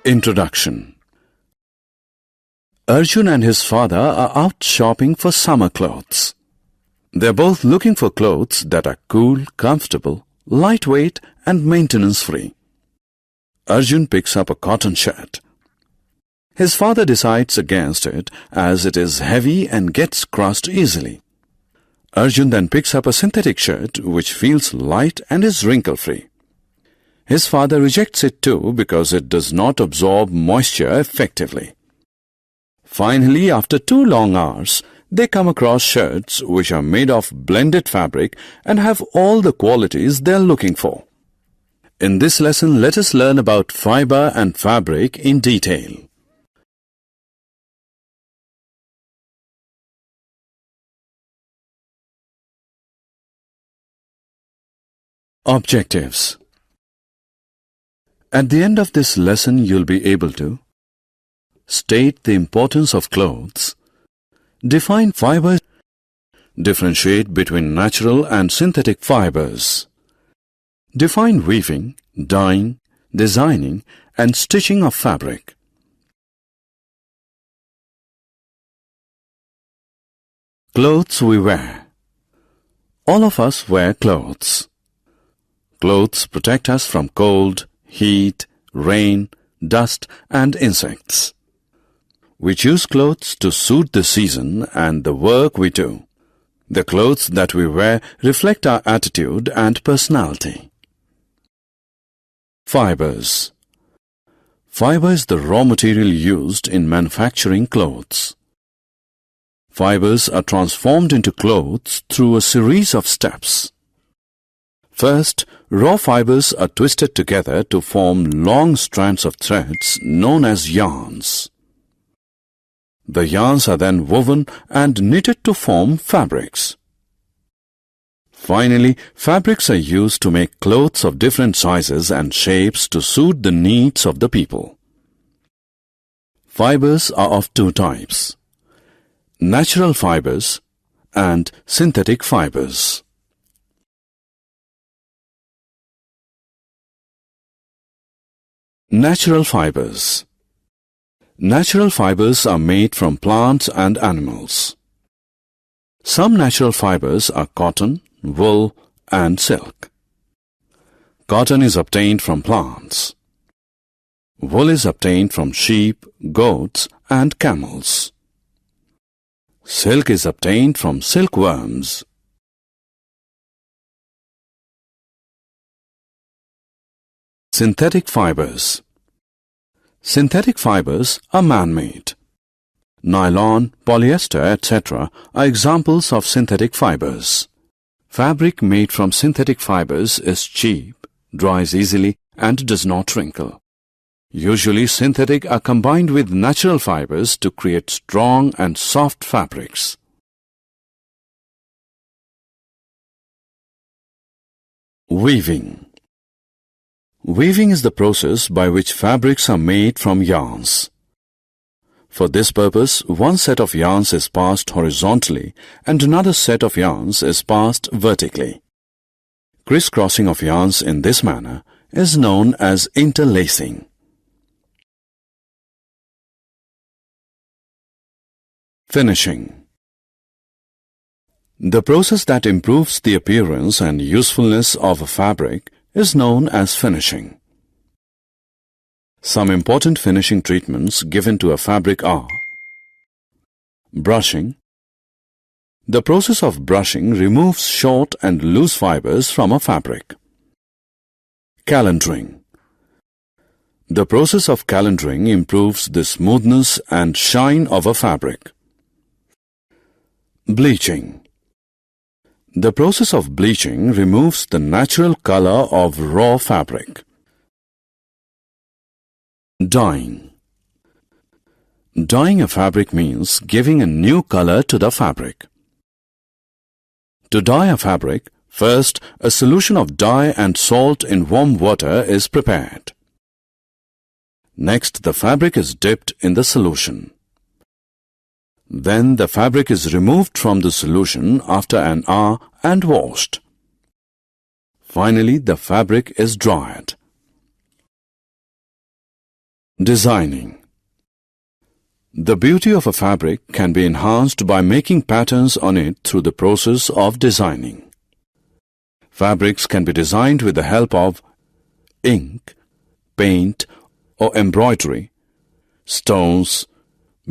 Introduction. Arjun and his father are out shopping for summer clothes. They're both looking for clothes that are cool, comfortable, lightweight and maintenance-free. Arjun picks up a cotton shirt. His father decides against it as it is heavy and gets crushed easily. Arjun then picks up a synthetic shirt which feels light and is wrinkle-free. His father rejects it too because it does not absorb moisture effectively. Finally, after 2 long hours, they come across shirts which are made of blended fabric and have all the qualities they are looking for. In this lesson, let us learn about fiber and fabric in detail. Objectives. At the end of this lesson, you'll be able to state the importance of clothes, define fibers, differentiate between natural and synthetic fibers, define weaving, dyeing, designing, and stitching of fabric. Clothes we wear. All of us wear clothes. Clothes protect us from cold, heat, rain, dust, and insects. We choose clothes to suit the season and the work we do. The clothes that we wear reflect our attitude and personality. Fibers. Fiber is the raw material used in manufacturing clothes. Fibers are transformed into clothes through a series of steps. First, raw fibers are twisted together to form long strands of threads known as yarns. The yarns are then woven and knitted to form fabrics. Finally, fabrics are used to make clothes of different sizes and shapes to suit the needs of the people. Fibers are of 2 types: natural fibers and synthetic fibers. Natural fibers. Natural fibers are made from plants and animals. Some natural fibers are cotton, wool, and silk. Cotton is obtained from plants. Wool is obtained from sheep, goats, and camels. Silk is obtained from silkworms. Synthetic fibers. Synthetic fibers are man-made. Nylon, polyester, etc. are examples of synthetic fibers. Fabric made from synthetic fibers is cheap, dries easily, and does not wrinkle. Usually, synthetic are combined with natural fibers to create strong and soft fabrics. Weaving. Weaving is the process by which fabrics are made from yarns. For this purpose, one set of yarns is passed horizontally and another set of yarns is passed vertically. Crisscrossing of yarns in this manner is known as interlacing. Finishing. The process that improves the appearance and usefulness of a fabric is known as finishing. Some important finishing treatments given to a fabric are brushing. The process of brushing removes short and loose fibers from a fabric. Calendering. The process of calendering improves the smoothness and shine of a fabric. Bleaching. The process of bleaching removes the natural color of raw fabric. Dyeing. Dyeing a fabric means giving a new color to the fabric. To dye a fabric, first a solution of dye and salt in warm water is prepared. Next, the fabric is dipped in the solution. Then the fabric is removed from the solution after an hour and washed. Finally, the fabric is dried. Designing. The beauty of a fabric can be enhanced by making patterns on it through the process of designing. Fabrics can be designed with the help of ink, paint or embroidery, stones,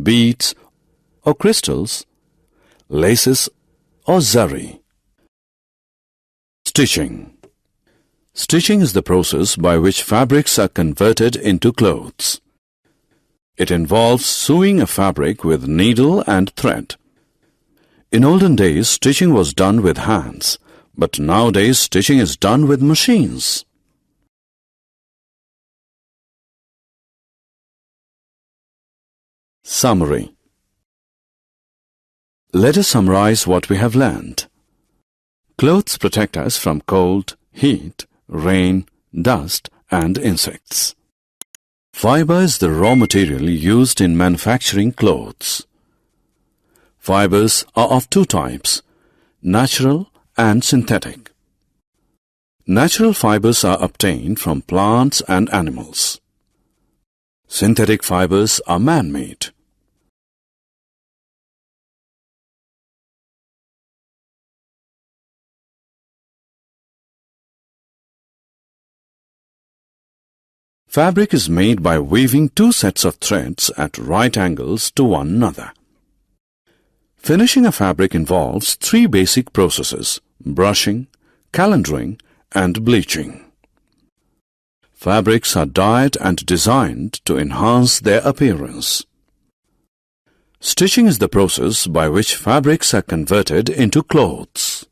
beads or crystals, laces or zari. Stitching. Stitching is the process by which fabrics are converted into clothes. It involves sewing a fabric with needle and thread. In olden days, stitching was done with hands, but nowadays stitching is done with machines. Summary. Let us summarize what we have learned. Clothes protect us from cold, heat, rain, dust, and insects. Fiber is the raw material used in manufacturing clothes. Fibers are of two types, natural and synthetic. Natural fibers are obtained from plants and animals. Synthetic fibers are man-made. Fabric is made by weaving two sets of threads at right angles to one another. Finishing a fabric involves three basic processes: brushing, calendering, and bleaching. Fabrics are dyed and designed to enhance their appearance. Stitching is the process by which fabrics are converted into clothes.